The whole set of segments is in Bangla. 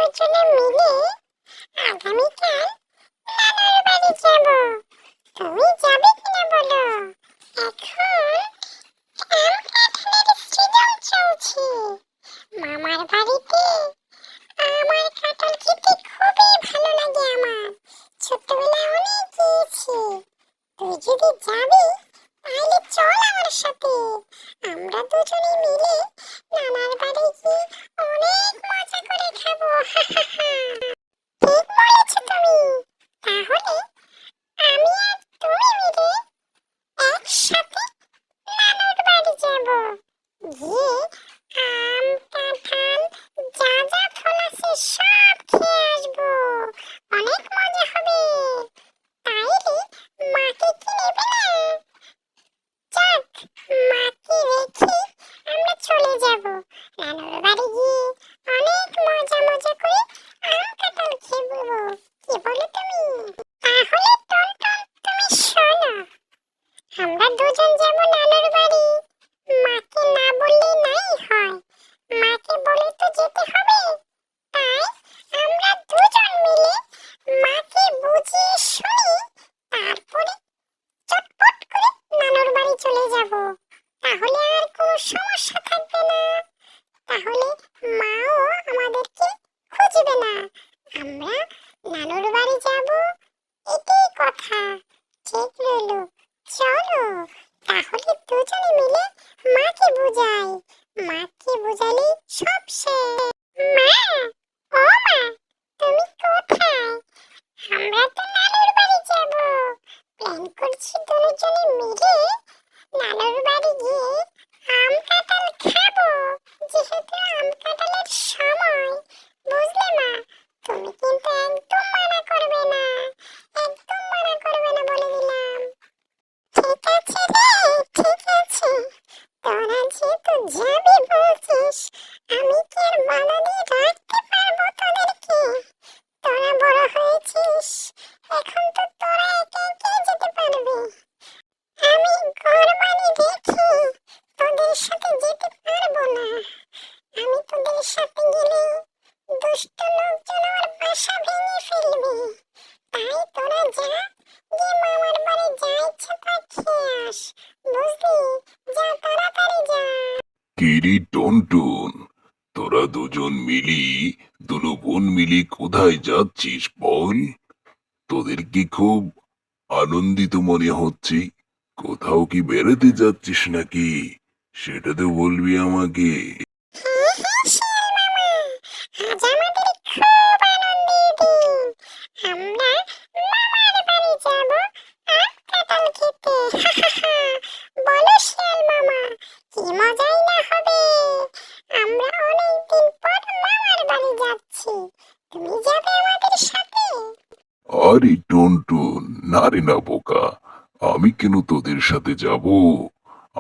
দুজনে মিলে আগামীকাল নানার বাড়ি যাব। তুমি যাবে কিনা বলো? এখন আম কাঁঠালের সিজন চলছে। মামার বাড়িতে আমার কাঁঠাল খেতে খুবই ভালো লাগে। আমার ছোটবেলায় অনেক গিয়েছি। তুই যদি যাবি তাহলে চল আমার সাথে। আমরা দুজনে মিলে নানার বাড়ি গিয়ে অনেক মজা করে খাবো। ঠিক বলেছো তুমি। তাহলে আমি আর তুমি মিলে একসাথে নানুর বাড়ি যাব। গিয়ে আম কাঁঠাল যা যা ফল আছে সব খেয়ে আসবো। অনেক মজা হবে। তাইলে মাকে কি নেবে না? যাক, মাকে রেখে আমরা চলে যাব নানুর বাড়ি গিয়ে অনেক মজা মজা করে আম কাঁঠাল খেয়ে কি বলো তুমি? তাহলে টনটন তুমি শোনো, আমরা দুজন যাব নানুর বাড়ি। মাকে না বললে নাই হয়। মাকে বলে তো যেতে হবে। তাই আমরা দুজন মিলে মাকে বুঝিয়ে শুনি তারপরে চটপট করে নানুর বাড়ি চলে যাব। তাহলে আর কোনো সমস্যা থাকবে না। তাহলে মাও আমাদেরকে খুঁজবে না। আমরা নানুর বাড়ি যাব, এটাই কথা। ঠিক রইলো। চলো তাহলে দুজনে মিলে মাকে বুঝাই। মাকে বুঝালে সব শেষ। মা, ও মা, তুমি কোথায়? আমরা তো নানুর বাড়ি যাব। প্ল্যান করছি দুজনে মিলে নানুর বাড়ি গিয়ে আম কাঁঠাল খাবো। যেহেতু আম কাঁঠালের সময়, বুঝলে মা? তুমি কিন্তু একদম মানা করবে না। একদম মানা করবে না বলে দিলাম। ঠিক আছে রে, ঠিক আছে। তোরা যেহেতু যাবি বলছিস, আমি কি আর বাধা দিয়ে রাখতে পারবো তোদেরকে? তোরা বড় হয়েছিস, এখন তো তোরা একা একাই যেতে পারবি। আমি ঘর বাড়ি রেখে তোদের সাথে যেতে পারবো না। আমি তোদের সাথে গেলে দুষ্ট লোকজন আমার বাসা ভেঙে ফেলবে। তাই তোরা যা, গিয়ে মামার বাড়ি যা ইচ্ছা তা খেয়ে আস। বুঝলি? যা, তাড়াতাড়ি যা। কিরি টনটন, তোরা দুজন মিলি, দুনো বোন মিলি কোথায় যাচ্ছিস বল? তোদের কি খুব আনন্দিত মনে হচ্ছে? কোথাও কি বেড়াতে যাচ্ছিস নাকি? সেটা তো বলবি আমাকে। হ্যাঁ হ্যাঁ শিয়াল মামা, আজ আমাদের খুব আনন্দের দিন। আমরা মামার বাড়ি যাব আম কাঁঠাল খেতে। বলো শিয়াল মামা, কি মজাই না হবে। আমরা অনেকদিন পর মামার বাড়ি যাচ্ছি। তুমি যাবে আমাদের সাথে? আরে টনটন, না রে না বোকা, আমি কেন তোদের সাথে যাব?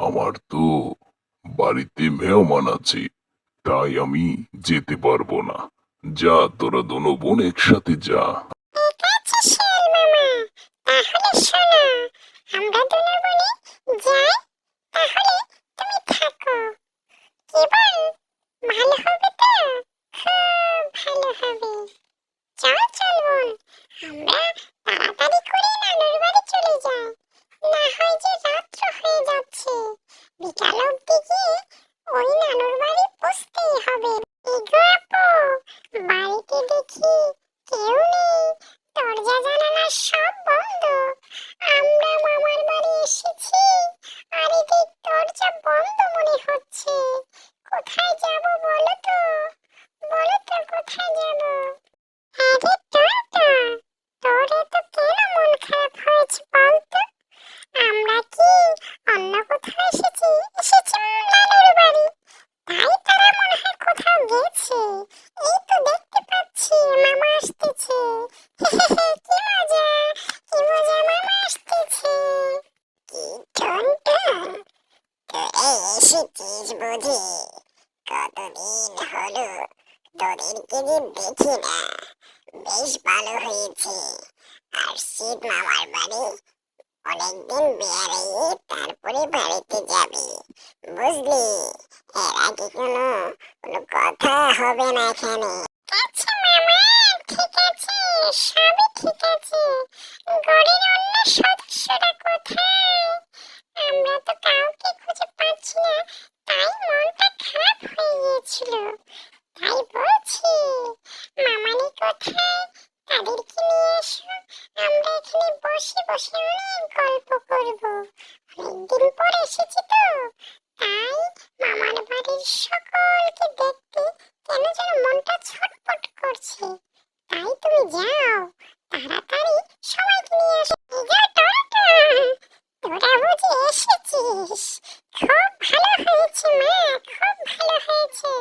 আমার তো বাড়িতে মেহমান আছে, তাই আমি যেতে পারবো না। যা, তোরা দোনো বোন একসাথে যা। ঠিক আছে শিয়াল মামা, তাহলে শোনো, আমরা দুনো বোনে যাই। তাহলে তুমি থাকো। কি বল? ভালো হবে তো? খুব ভালো হবে। চল চল বোন, আমরা তাড়াতাড়ি করে নানুর বাড়ি চলে যাই। না হয় যে রাত্র হয়ে যাচ্ছে। বিকাল অবধি গিয়ে ওই নানুর বাড়ি পৌঁছতেই হবে। এগো আপু, বাড়িতে দেখি কেউ নেই। দরজা জানালা সব বন্ধ। আমরা মামার বাড়ি এসেছি, আর এদিক দরজা বন্ধ মনে হচ্ছে। কোথায় যাব বলো তো? বলো তো কোথায় যাব? আরে টুনটুন, তোর এত কেন মন খারাপ হয়েছে বলতো? আমরা কি অন্য কোথাও এসেছি? এসেছি নানুর বাড়ি। তাই তারা মনে হয় কোথাও গেছে। এই তো দেখতে পাচ্ছি মামা আসতেছে। কি মজা, কি মজা, মামা আসতেছে। কি টুনটুন, তোরা এসেছিস বুঝি? কতদিন হলো তোদেরকে যে দেখি না। বেশ ভালো হয়েছে। আর শীত মামার বাড়ি অনেকদিন বেড়াইয়ে তারপরে বাড়িতে যাবি, বুঝলি? এর আগে কোনো কোনো কথা হবে না এখানে। আচ্ছা মামা, সবই ঠিক আছে, ঘরের অন্য সদস্যরা কোথায়? আমরা তো কাউকে খুঁজে পাচ্ছি না, তাই মনটা খারাপ হয়ে গিয়েছিল। তাই বলছি, মামানি কোথায়? তাদেরকে নিয়ে এসো, আমরা এখানে বসে বসে অনেক গল্প করব। অনেকদিন পর এসেছি তো, তাই মামার বাড়ির সকলকে দেখতে কেন যেন মনটা ছটফট করছে। তাই তুমি যাও, তাড়াতাড়ি সবাইকে নিয়ে এসো। এই যে টুনটুন, তোরা বুঝি এসেছিস? খুব ভালো হয়েছে মা, খুব ভালো হয়েছে।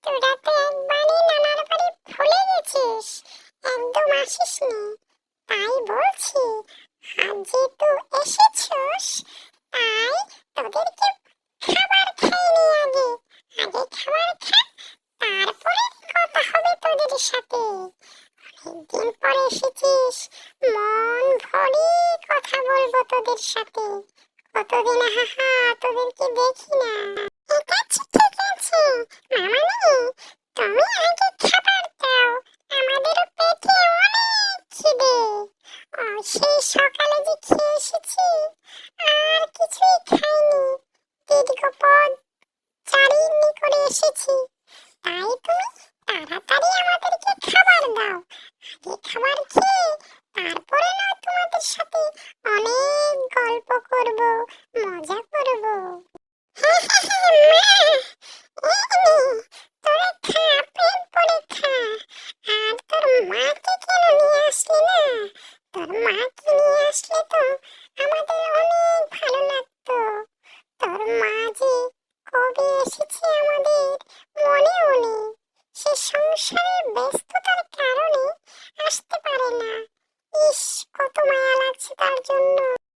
তোরা তো একবারই নানার বাড়ি ভুলে গেছিস, একদম আসিসনি। তাই বলছি, আজ যেহেতু এসেছিস, তাই তোদেরকে খাবার খাইয়ে আগে আগে খাবার খা, তারপরে কথা হবে তোদের সাথে। অনেকদিন পরে এসেছিস, মন ভরে কথা বলবো তোদের সাথে। কতদিন হাহা তোদেরকে দেখি না। ঠিক আছে ঠিক আছে, মামানি তুমি আগে খাবার দাও, আমাদেরও পেটে অনেক খিদে। সেই সকালে যে খেয়ে এসেছি, আর কিছুই খাইনি। দীর্ঘ পথ জার্নি করে এসেছি, তাই তুমি তাড়াতাড়ি আমাদেরকে খাবার দাও। আগে খাবার খেয়ে